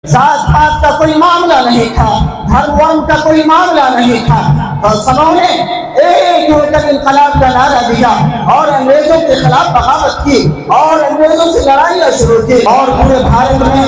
ذات پات کا کوئی معاملہ نہیں تھا، دھرم ورم کا کوئی معاملہ نہیں تھا، اور سبوں نے ایک ہو کر انقلاب کا نعرہ دیا اور انگریزوں کے خلاف بغاوت کی اور انگریزوں سے لڑائیاں شروع کی۔ اور پورے بھارت میں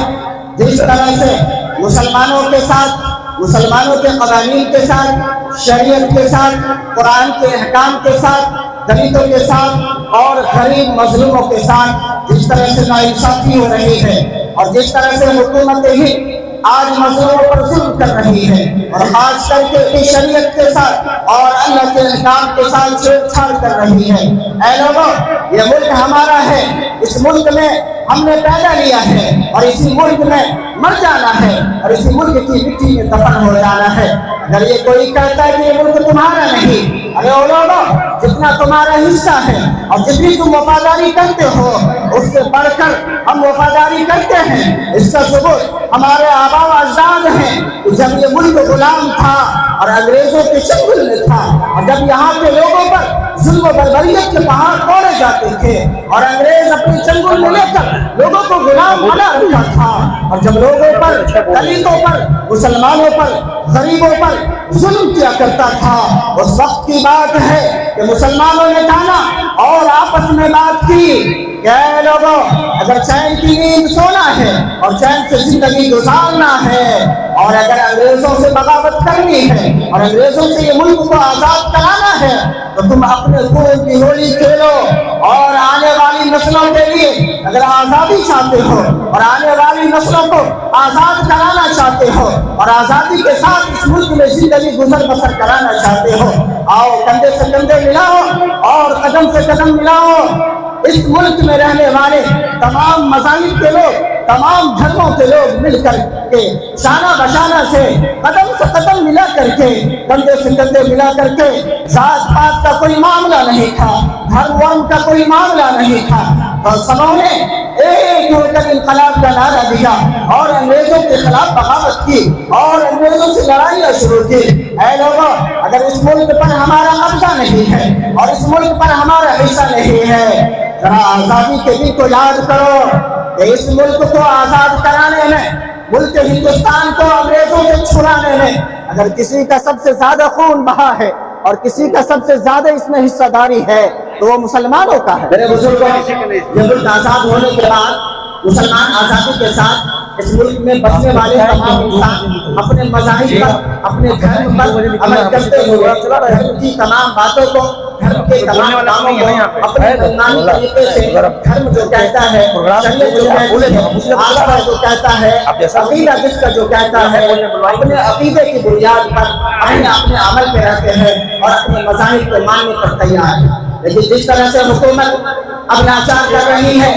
جس طرح سے مسلمانوں کے ساتھ، مسلمانوں کے قوانین کے ساتھ، شریعت کے ساتھ، قرآن کے احکام کے ساتھ، دلتوں کے ساتھ اور غریب مظلوموں کے ساتھ جس طرح سے ناانصافی ہو رہی ہے، اور جس طرح سے حکومت ہی آج مظلوموں پر ظلم کر رہی ہے، اور خاص کر کے شریعت کے ساتھ اور اللہ کے احکام کے ساتھ چھیڑ چھاڑ کر رہی ہے۔ اے لوگوں، یہ ملک ہمارا ہے، اس ملک میں ہم نے پیدا لیا ہے اور اسی ملک میں مر جانا ہے اور اسی ملک کی مٹی میں دفن ہو جانا ہے۔ اگر یہ کوئی کہتا ہے کہ یہ ملک تمہارا نہیں، ارے او لوگوں، جتنا تمہارا حصہ ہے اور جتنی تم وفاداری کرتے ہو اس سے بڑھ کر ہم وفاداری کرتے ہیں۔ اس کا ثبوت ہمارے آباء و اجداد ہیں کہ جب یہ ملک غلام تھا اور انگریزوں کے چنگل میں تھا، اور جب یہاں کے لوگوں پر ظلم و بربریت کے پہاڑ توڑے جاتے تھے اور انگریز اپنے چنگل میں لے کر لوگوں کو غلام بنا رکھا تھا، اور جب لوگوں پر، دلتوں پر، مسلمانوں پر، غریبوں پر ظلم کیا کرتا تھا، اس وقت کی بات ہے کہ مسلمانوں نے کہا اور آپس میں بات کی کہ اے لوگوں، اگر چین کی نیند سونا ہے اور چین سے زندگی گزارنا ہے اور اگر انگریزوں سے بغاوت کرنی ہے اور انگریزوں سے یہ ملک کو آزاد کرانا ہے تو تم اپنے خون کی ہولی کھیلو، اور آنے والی نسلوں کے لیے اگر آزادی چاہتے ہو اور آنے والی نسلوں کو آزاد کرانا چاہتے ہو اور آزادی کے ساتھ اس ملک میں زندگی گزر بسر کرانا چاہتے ہو، آؤ کندھے سے کندھے ملاؤ اور قدم سے قدم ملاؤ۔ اس ملک میں رہنے والے تمام مذاہب کے لوگ، تمام دھرموں کے لوگ مل کر کے شانہ بشانہ سے قدم سے قدم ملا کر کے، کندھے سے کندھے ملا کر کے، ذات پات کا کوئی معاملہ نہیں تھا، دھرم ورم کا کوئی معاملہ نہیں تھا، اور سبوں نے ایک ہو کر انقلاب کا نعرہ دیا اور انگریزوں کے خلاف بغاوت کی اور انگریزوں سے لڑائیاں شروع کی۔ اے لوگوں، اگر اس ملک پر ہمارا قبضہ نہیں ہے اور اس ملک پر ہمارا حصہ نہیں ہے، ذرا آزادی کے دن کو یاد کرو کہ اس ملک کو آزاد کرانے میں، ملک ہندوستان کو انگریزوں سے چھڑانے میں اگر کسی کا سب سے زیادہ خون بہا ہے اور کسی کا سب سے زیادہ اس میں حصہ داری ہے تو وہ مسلمانوں کا ہے۔ میرے بزرگوں، یہ ملک آزاد ہونے کے بعد مسلمان آزادی کے ساتھ اس ملک میں بسنے والے تمام انسان اپنے مذاہب پر، اپنے دھرم پر عمل کرتے ہوئے دھرم کی تمام باتوں کو، دھرم کے تمام کاموں کو اپنے منمانی طریقے سے، دھرم جو کہتا ہے، شریعت جو کہتی ہے، آستھا جو کہتا ہے، عقیدہ جس کا جو کہتا ہے، اپنے عقیدے کی بنیاد پر اپنے عمل پہ رہتے ہیں اور اپنے مذاہب کو ماننے پر تیار ہیں۔ لیکن جس طرح سے حکومت اب ناچار کر رہی ہے،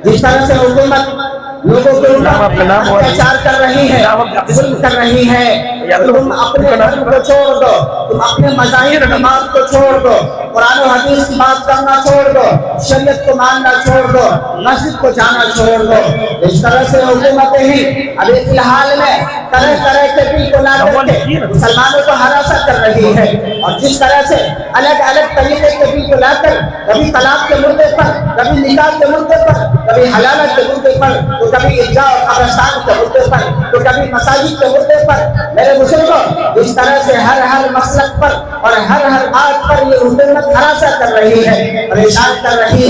جس طرح سے حکومت لوگوں کے اوپر اتیاچار کر رہی ہے، ظلم کر رہی ہے، تم اپنے دھرم کو چھوڑ دو، تم اپنے مذاہب کی بات کو چھوڑ دو، قرآن و حدیث کی بات کرنا چھوڑ دو، شریعت کو ماننا چھوڑ دو، مسجد کو جانا چھوڑ دو۔ اس طرح سے حکومتیں ہی ابھی فی الحال میں طرح طرح کے بل کو لا کر کے مسلمانوں کو ہراساں کر رہی ہے، اور جس طرح سے الگ الگ طریقے کے بل کو لا کر کبھی طلاق کے مردے پر، کبھی نکاح کے مردے پر، کبھی حلالت کے مردے پر، تو کبھی ارجاء اور قبرستان کے مردے پر، تو کبھی مساجد کے مردے پر، میرے بزرگوں، اس طرح سے ہر مسلک پر اور ہر بات پر یہ حکومت ہراساں کر رہی ہے، پریشان کر رہی ہے۔